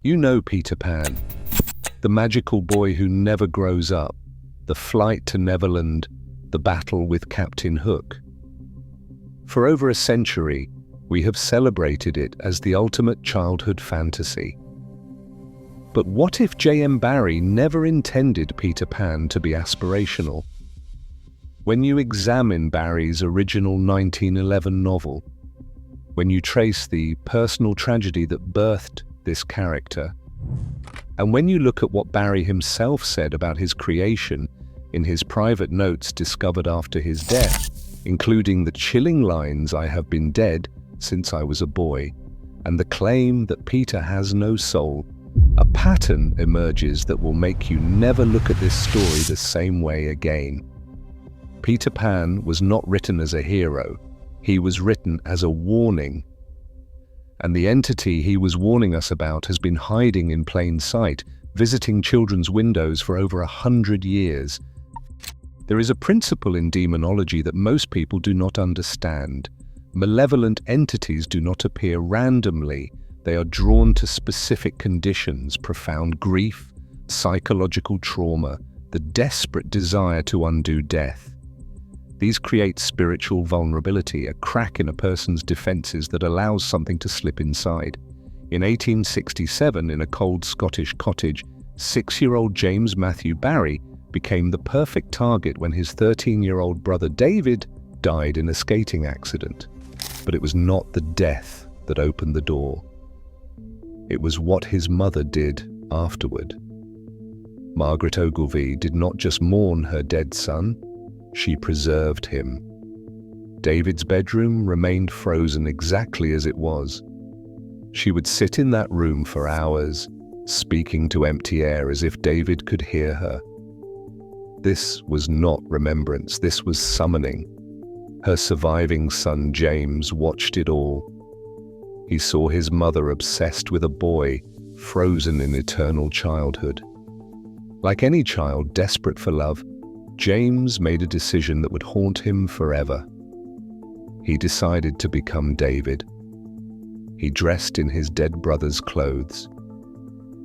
You know Peter Pan, the magical boy who never grows up, the flight to Neverland, the battle with Captain Hook. For over a century, we have celebrated it as the ultimate childhood fantasy. But what if J.M. Barrie never intended Peter Pan to be aspirational? When you examine Barrie's original 1911 novel, when you trace the personal tragedy that birthed this character, and when you look at what Barrie himself said about his creation in his private notes discovered after his death, including the chilling lines, "I have been dead since I was a boy," and the claim that Peter has no soul, a pattern emerges that will make you never look at this story the same way again. Peter Pan was not written as a hero, he was written as a warning. And the entity he was warning us about has been hiding in plain sight, visiting children's windows for over 100 years. There is a principle in demonology that most people do not understand. Malevolent entities do not appear randomly. They are drawn to specific conditions: profound grief, psychological trauma, the desperate desire to undo death. These create spiritual vulnerability, a crack in a person's defenses that allows something to slip inside. In 1867, in a cold Scottish cottage, 6-year-old James Matthew Barrie became the perfect target when his 13-year-old brother David died in a skating accident. But it was not the death that opened the door. It was what his mother did afterward. Margaret Ogilvy did not just mourn her dead son, she preserved him. David's bedroom remained frozen exactly as it was. She would sit in that room for hours, speaking to empty air as if David could hear her. This was not remembrance, this was summoning. Her surviving son James watched it all. He saw his mother obsessed with a boy, frozen in eternal childhood. Like any child desperate for love, James made a decision that would haunt him forever. He decided to become David. He dressed in his dead brother's clothes.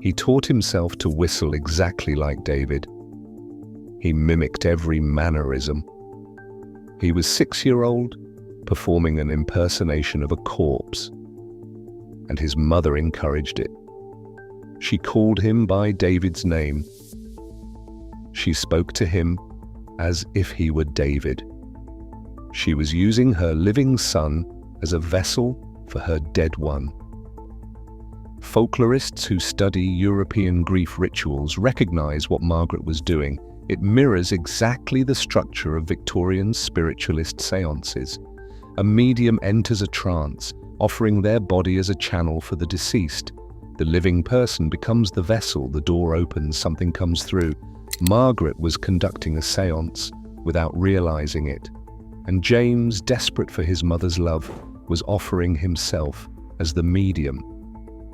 He taught himself to whistle exactly like David. He mimicked every mannerism. He was 6-year-old, performing an impersonation of a corpse, and his mother encouraged it. She called him by David's name. She spoke to him as if he were David. She was using her living son as a vessel for her dead one. Folklorists who study European grief rituals recognize what Margaret was doing. It mirrors exactly the structure of Victorian spiritualist seances. A medium enters a trance, offering their body as a channel for the deceased. The living person becomes the vessel, the door opens, something comes through. Margaret was conducting a seance without realizing it, and James, desperate for his mother's love, was offering himself as the medium.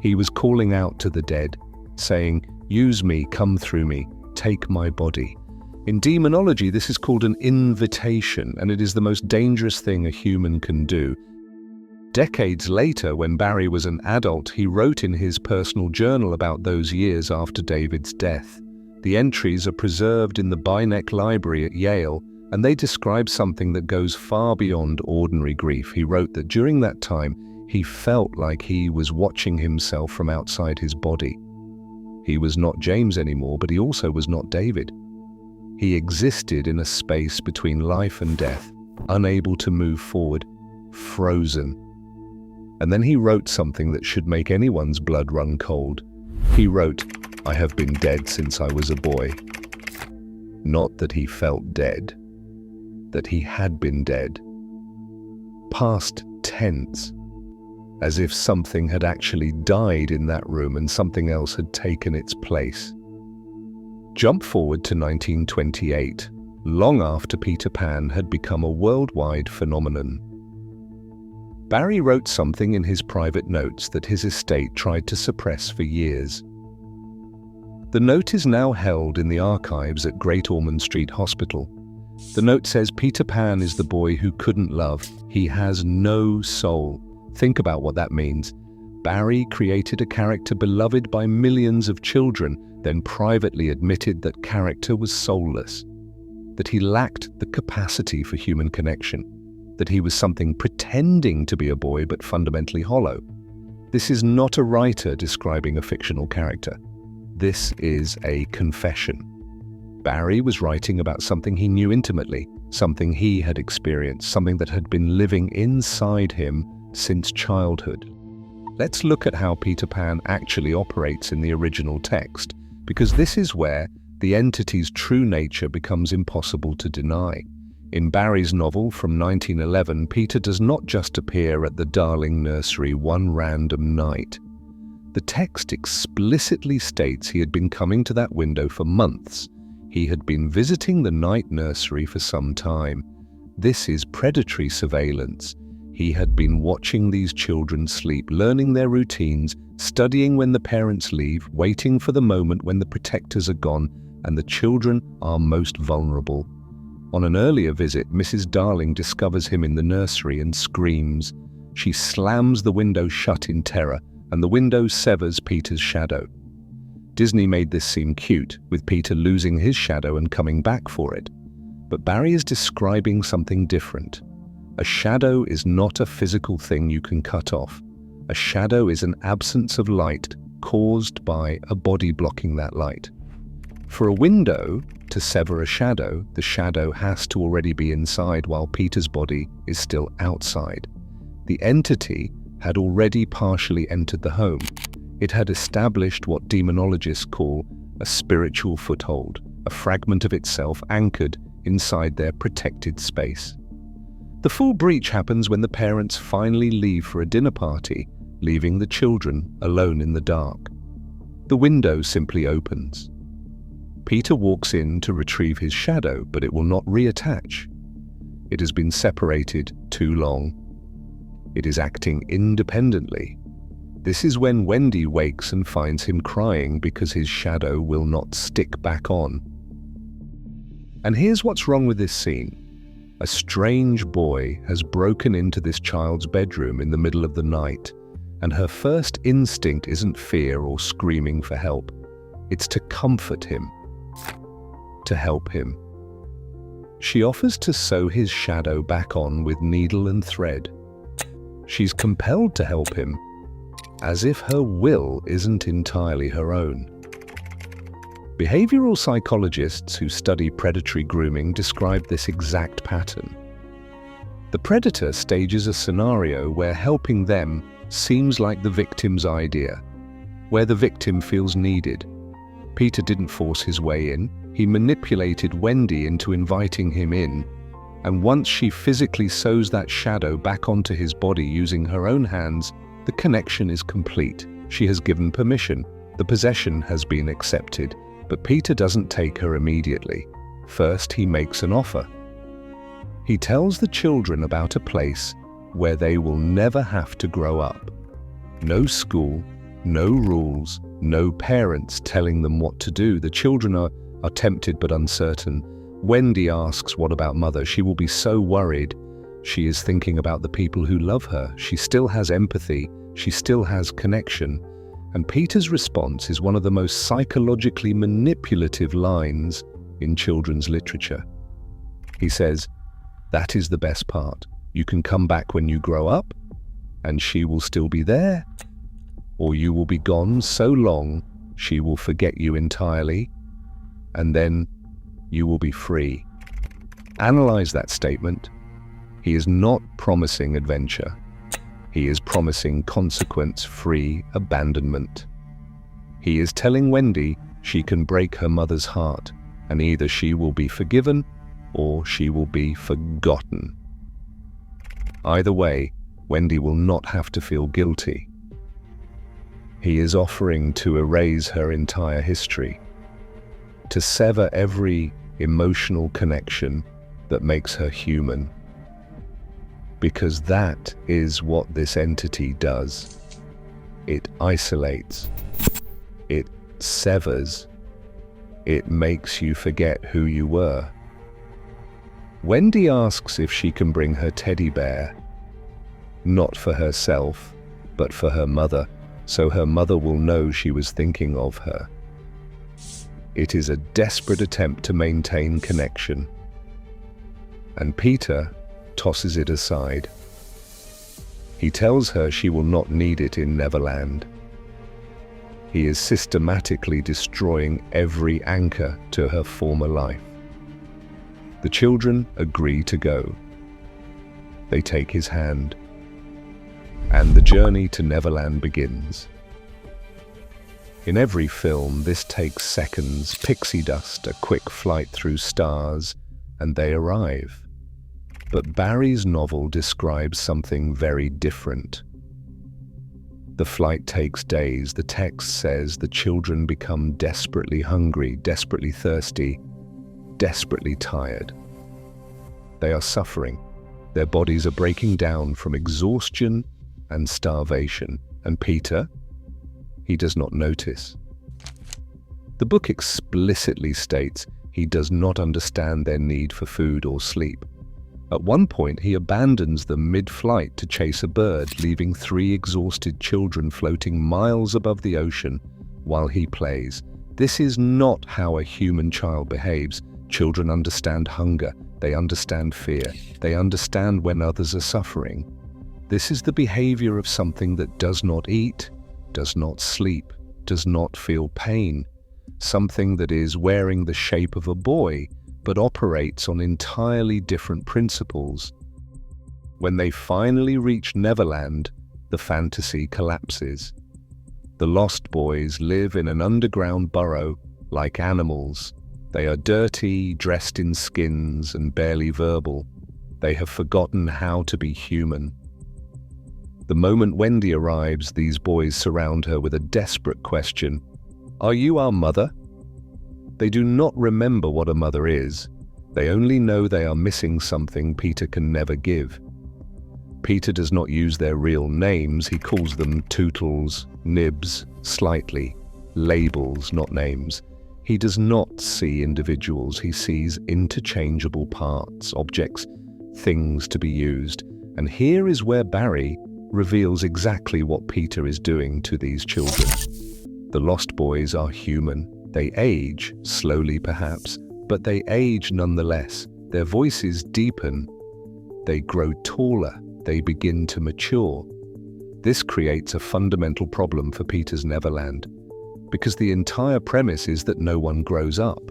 He was calling out to the dead, saying, "Use me, come through me, take my body." In demonology, this is called an invitation, and it is the most dangerous thing a human can do. Decades later, when Barrie was an adult, he wrote in his personal journal about those years after David's death. The entries are preserved in the Bynec Library at Yale, and they describe something that goes far beyond ordinary grief. He wrote that during that time, he felt like he was watching himself from outside his body. He was not James anymore, but he also was not David. He existed in a space between life and death, unable to move forward, frozen. And then he wrote something that should make anyone's blood run cold. He wrote, "I have been dead since I was a boy." Not that he felt dead, that he had been dead. Past tense, as if something had actually died in that room and something else had taken its place. Jump forward to 1928, long after Peter Pan had become a worldwide phenomenon. Barrie wrote something in his private notes that his estate tried to suppress for years. The note is now held in the archives at Great Ormond Street Hospital. The note says, "Peter Pan is the boy who couldn't love. He has no soul." Think about what that means. Barrie created a character beloved by millions of children, then privately admitted that character was soulless, that he lacked the capacity for human connection, that he was something pretending to be a boy but fundamentally hollow. This is not a writer describing a fictional character. This is a confession. Barrie was writing about something he knew intimately, something he had experienced, something that had been living inside him since childhood. Let's look at how Peter Pan actually operates in the original text, because this is where the entity's true nature becomes impossible to deny. In Barrie's novel from 1911, Peter does not just appear at the Darling nursery one random night. The text explicitly states he had been coming to that window for months. He had been visiting the night nursery for some time. This is predatory surveillance. He had been watching these children sleep, learning their routines, studying when the parents leave, waiting for the moment when the protectors are gone and the children are most vulnerable. On an earlier visit, Mrs. Darling discovers him in the nursery and screams. She slams the window shut in terror, and the window severs Peter's shadow. Disney made this seem cute, with Peter losing his shadow and coming back for it. But Barrie is describing something different. A shadow is not a physical thing you can cut off. A shadow is an absence of light caused by a body blocking that light. For a window to sever a shadow, the shadow has to already be inside while Peter's body is still outside. The entity had already partially entered the home. It had established what demonologists call a spiritual foothold, a fragment of itself anchored inside their protected space. The full breach happens when the parents finally leave for a dinner party, leaving the children alone in the dark. The window simply opens. Peter walks in to retrieve his shadow, but it will not reattach. It has been separated too long. It is acting independently. This is when Wendy wakes and finds him crying because his shadow will not stick back on. And here's what's wrong with this scene. A strange boy has broken into this child's bedroom in the middle of the night, and her first instinct isn't fear or screaming for help. It's to comfort him, to help him. She offers to sew his shadow back on with needle and thread. She's compelled to help him, as if her will isn't entirely her own. Behavioral psychologists who study predatory grooming describe this exact pattern. The predator stages a scenario where helping them seems like the victim's idea, where the victim feels needed. Peter didn't force his way in. He manipulated Wendy into inviting him in, and once she physically sews that shadow back onto his body using her own hands, the connection is complete. She has given permission. The possession has been accepted. But Peter doesn't take her immediately. First, he makes an offer. He tells the children about a place where they will never have to grow up. No school, no rules, no parents telling them what to do. The children are tempted but uncertain. Wendy asks, what about mother? She will be so worried. She is thinking about the people who love her. She still has empathy. She still has connection. And Peter's response is one of the most psychologically manipulative lines in children's literature. He says, "That is the best part. You can come back when you grow up, and she will still be there, or you will be gone so long she will forget you entirely, and then you will be free." Analyze that statement. He is not promising adventure. He is promising consequence-free abandonment. He is telling Wendy she can break her mother's heart, and either she will be forgiven or she will be forgotten. Either way, Wendy will not have to feel guilty. He is offering to erase her entire history, to sever every emotional connection that makes her human. Because that is what this entity does. It isolates. It severs. It makes you forget who you were. Wendy asks if she can bring her teddy bear, not for herself, but for her mother, so her mother will know she was thinking of her. It is a desperate attempt to maintain connection. And Peter tosses it aside. He tells her she will not need it in Neverland. He is systematically destroying every anchor to her former life. The children agree to go. They take his hand, and the journey to Neverland begins. In every film, this takes seconds, pixie dust, a quick flight through stars, and they arrive. But Barrie's novel describes something very different. The flight takes days. The text says the children become desperately hungry, desperately thirsty, desperately tired. They are suffering. Their bodies are breaking down from exhaustion and starvation. And Peter, he does not notice. The book explicitly states he does not understand their need for food or sleep. At one point, he abandons them mid-flight to chase a bird, leaving 3 exhausted children floating miles above the ocean while he plays. This is not how a human child behaves. Children understand hunger. They understand fear. They understand when others are suffering. This is the behavior of something that does not eat, does not sleep, does not feel pain. Something that is wearing the shape of a boy, but operates on entirely different principles. When they finally reach Neverland, the fantasy collapses. The lost boys live in an underground burrow like animals. They are dirty, dressed in skins, and barely verbal. They have forgotten how to be human. The moment Wendy arrives, these boys surround her with a desperate question. "Are you our mother?" They do not remember what a mother is. They only know they are missing something Peter can never give. Peter does not use their real names. He calls them tootles, nibs, slightly, labels, not names. He does not see individuals. He sees interchangeable parts, objects, things to be used. And here is where Barrie reveals exactly what Peter is doing to these children. The lost boys are human. They age, slowly perhaps, but they age nonetheless. Their voices deepen. They grow taller. They begin to mature. This creates a fundamental problem for Peter's Neverland, because the entire premise is that no one grows up.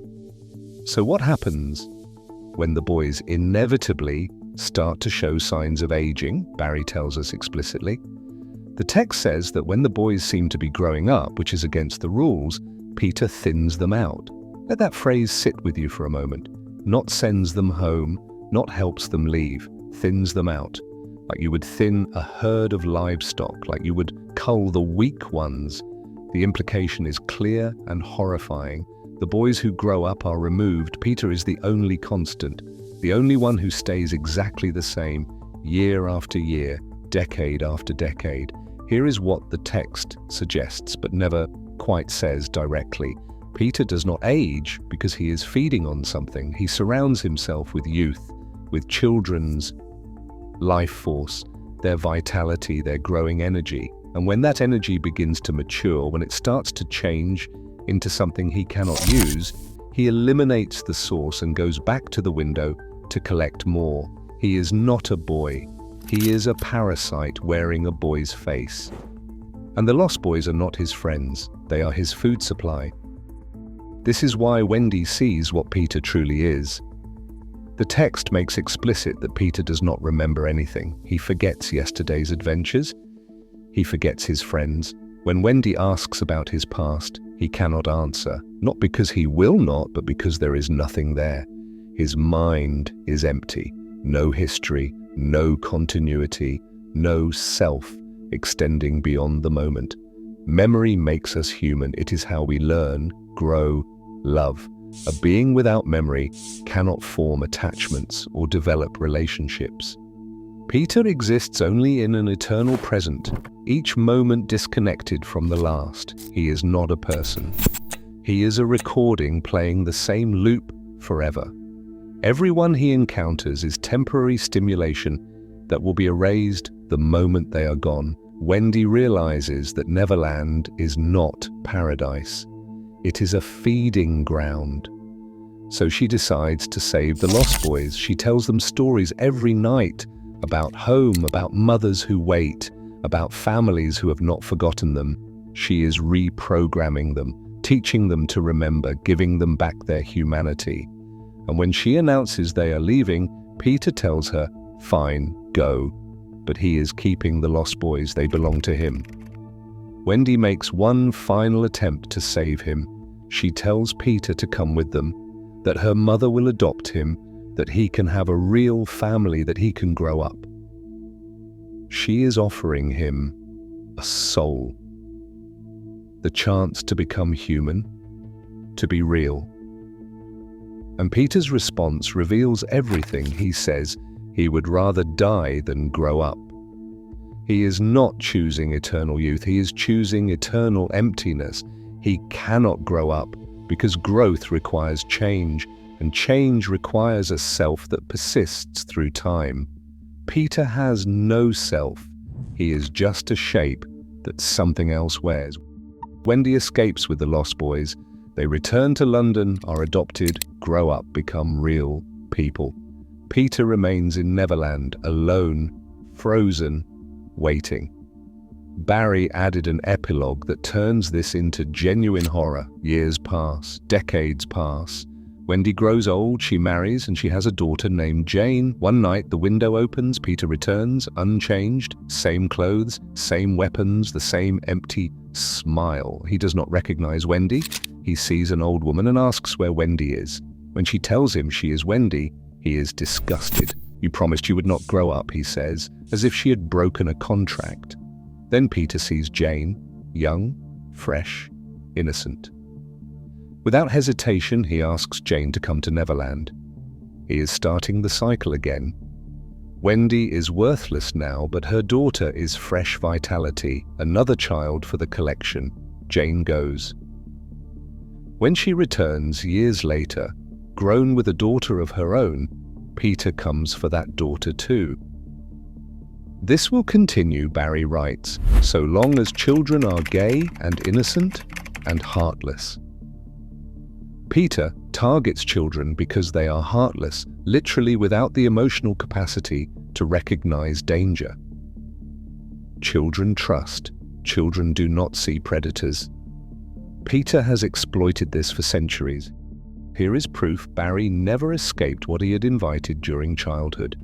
So what happens when the boys inevitably start to show signs of aging? Barrie tells us explicitly. The text says that when the boys seem to be growing up, which is against the rules, Peter thins them out. Let that phrase sit with you for a moment. Not sends them home, not helps them leave, thins them out. Like you would thin a herd of livestock, like you would cull the weak ones. The implication is clear and horrifying. The boys who grow up are removed. Peter is the only constant, the only one who stays exactly the same, year after year, decade after decade. Here is what the text suggests, but never quite says directly. Peter does not age because he is feeding on something. He surrounds himself with youth, with children's life force, their vitality, their growing energy. And when that energy begins to mature, when it starts to change into something he cannot use, he eliminates the source and goes back to the window to collect more. He is not a boy. He is a parasite wearing a boy's face. And the lost boys are not his friends. They are his food supply. This is why Wendy sees what Peter truly is. The text makes explicit that Peter does not remember anything. He forgets yesterday's adventures. He forgets his friends. When Wendy asks about his past, he cannot answer, not because he will not, but because there is nothing there. His mind is empty. No history, no continuity, no self extending beyond the moment. Memory makes us human. It is how we learn, grow, love. A being without memory cannot form attachments or develop relationships. Peter exists only in an eternal present, each moment disconnected from the last. He is not a person. He is a recording playing the same loop forever. Everyone he encounters is temporary stimulation that will be erased the moment they are gone. Wendy realizes that Neverland is not paradise. It is a feeding ground. So she decides to save the Lost Boys. She tells them stories every night about home, about mothers who wait, about families who have not forgotten them. She is reprogramming them, teaching them to remember, giving them back their humanity. And when she announces they are leaving, Peter tells her, "Fine, go." But he is keeping the Lost Boys. They belong to him. Wendy makes one final attempt to save him. She tells Peter to come with them, that her mother will adopt him, that he can have a real family, that he can grow up. She is offering him a soul, the chance to become human, to be real. And Peter's response reveals everything. He says he would rather die than grow up. He is not choosing eternal youth, he is choosing eternal emptiness. He cannot grow up because growth requires change, and change requires a self that persists through time. Peter has no self. He is just a shape that something else wears. Wendy escapes with the Lost Boys. They return to London, are adopted, grow up, become real people. Peter remains in Neverland, alone, frozen, waiting. Barrie added an epilogue that turns this into genuine horror. Years pass, decades pass. Wendy grows old, she marries, and she has a daughter named Jane. One night, the window opens, Peter returns, unchanged, same clothes, same weapons, the same empty smile. He does not recognize Wendy. He sees an old woman and asks where Wendy is. When she tells him she is Wendy, he is disgusted. "You promised you would not grow up," he says, as if she had broken a contract. Then Peter sees Jane, young, fresh, innocent. Without hesitation, he asks Jane to come to Neverland. He is starting the cycle again. Wendy is worthless now, but her daughter is fresh vitality, another child for the collection. Jane goes. When she returns years later, grown with a daughter of her own, Peter comes for that daughter too. This will continue, Barrie writes, so long as children are gay and innocent and heartless. Peter targets children because they are heartless, literally without the emotional capacity to recognize danger. Children trust. Children do not see predators. Peter has exploited this for centuries. Here is proof Barrie never escaped what he had invited during childhood.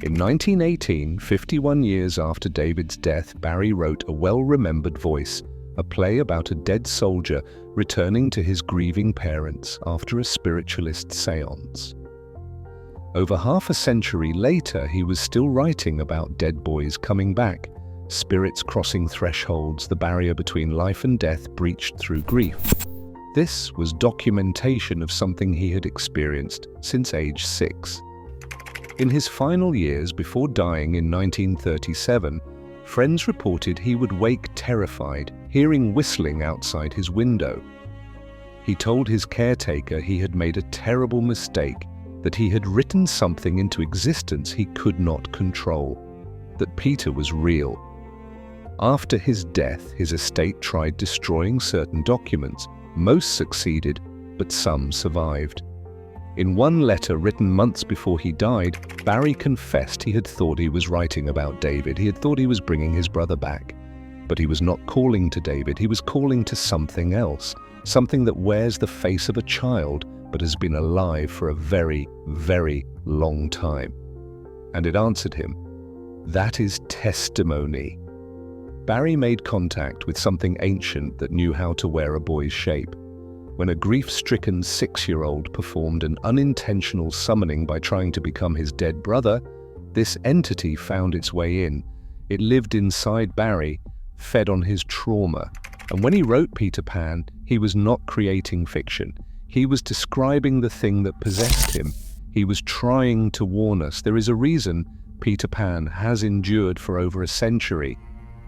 In 1918, 51 years after David's death, Barrie wrote A Well-Remembered Voice, a play about a dead soldier returning to his grieving parents after a spiritualist seance. Over half a century later, he was still writing about dead boys coming back, spirits crossing thresholds, the barrier between life and death breached through grief. This was documentation of something he had experienced since age 6. In his final years before dying in 1937, friends reported he would wake terrified, hearing whistling outside his window. He told his caretaker he had made a terrible mistake, that he had written something into existence he could not control, that Peter was real. After his death, his estate tried destroying certain documents. Most succeeded, but some survived. In one letter written months before he died, Barrie confessed he had thought he was writing about David. He had thought he was bringing his brother back. But he was not calling to David, he was calling to something else, something that wears the face of a child but has been alive for a very, very long time. And it answered him. That is testimony. Barrie made contact with something ancient that knew how to wear a boy's shape. When a grief-stricken 6-year-old performed an unintentional summoning by trying to become his dead brother, this entity found its way in. It lived inside Barrie, fed on his trauma. And when he wrote Peter Pan, he was not creating fiction. He was describing the thing that possessed him. He was trying to warn us. There is a reason Peter Pan has endured for over a century.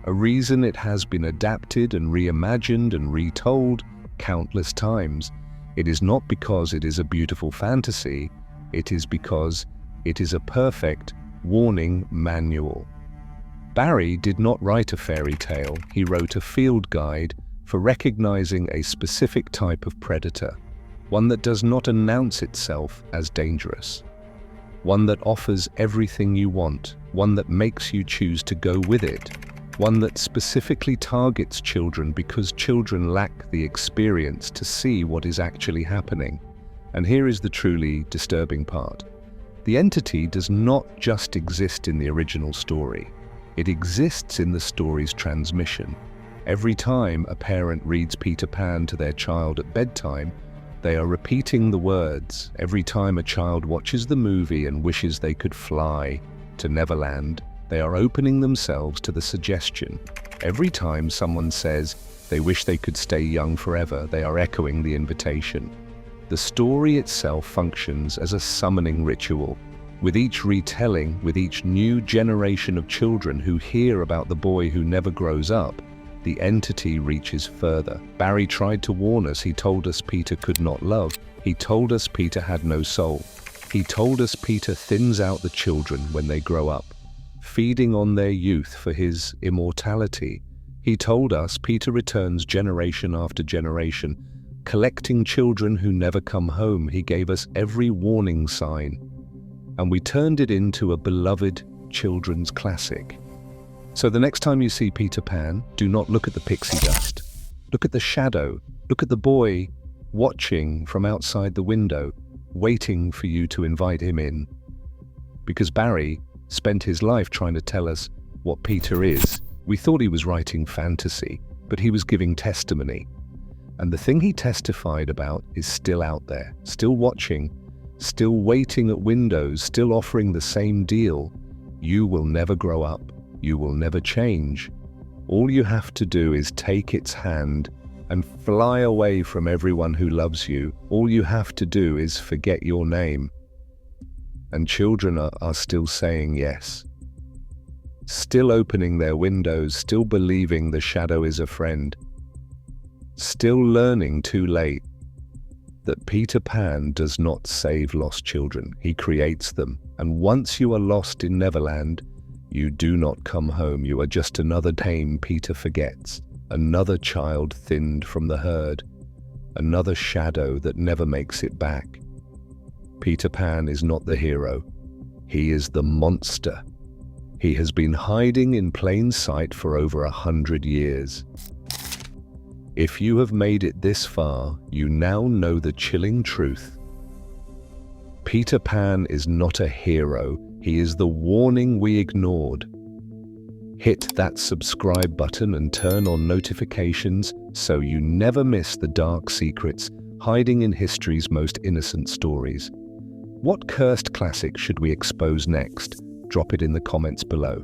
A reason it has been adapted and reimagined and retold countless times. It is not because it is a beautiful fantasy, it is because it is a perfect warning manual. Barrie did not write a fairy tale, he wrote a field guide for recognizing a specific type of predator, one that does not announce itself as dangerous, one that offers everything you want, one that makes you choose to go with it, one that specifically targets children because children lack the experience to see what is actually happening. And here is the truly disturbing part. The entity does not just exist in the original story. It exists in the story's transmission. Every time a parent reads Peter Pan to their child at bedtime, they are repeating the words. Every time a child watches the movie and wishes they could fly to Neverland, they are opening themselves to the suggestion. Every time someone says they wish they could stay young forever, they are echoing the invitation. The story itself functions as a summoning ritual. With each retelling, with each new generation of children who hear about the boy who never grows up, the entity reaches further. Barrie tried to warn us. He told us Peter could not love. He told us Peter had no soul. He told us Peter thins out the children when they grow up, feeding on their youth for his immortality. He told us Peter returns generation after generation, collecting children who never come home. He gave us every warning sign, and we turned it into a beloved children's classic. So the next time you see Peter Pan, do not look at the pixie dust. Look at the shadow. Look at the boy watching from outside the window, waiting for you to invite him in. Because Barrie spent his life trying to tell us what Peter is. We thought he was writing fantasy, but he was giving testimony. And the thing he testified about is still out there, still watching, still waiting at windows, still offering the same deal. You will never grow up. You will never change. All you have to do is take its hand and fly away from everyone who loves you. All you have to do is forget your name. And children are still saying yes. Still opening their windows, still believing the shadow is a friend. Still learning too late that Peter Pan does not save lost children. He creates them. And once you are lost in Neverland, you do not come home. You are just another name Peter forgets, another child thinned from the herd, another shadow that never makes it back. Peter Pan is not the hero. He is the monster. He has been hiding in plain sight for over 100 years. If you have made it this far, you now know the chilling truth. Peter Pan is not a hero. He is the warning we ignored. Hit that subscribe button and turn on notifications so you never miss the dark secrets hiding in history's most innocent stories. What cursed classic should we expose next? Drop it in the comments below.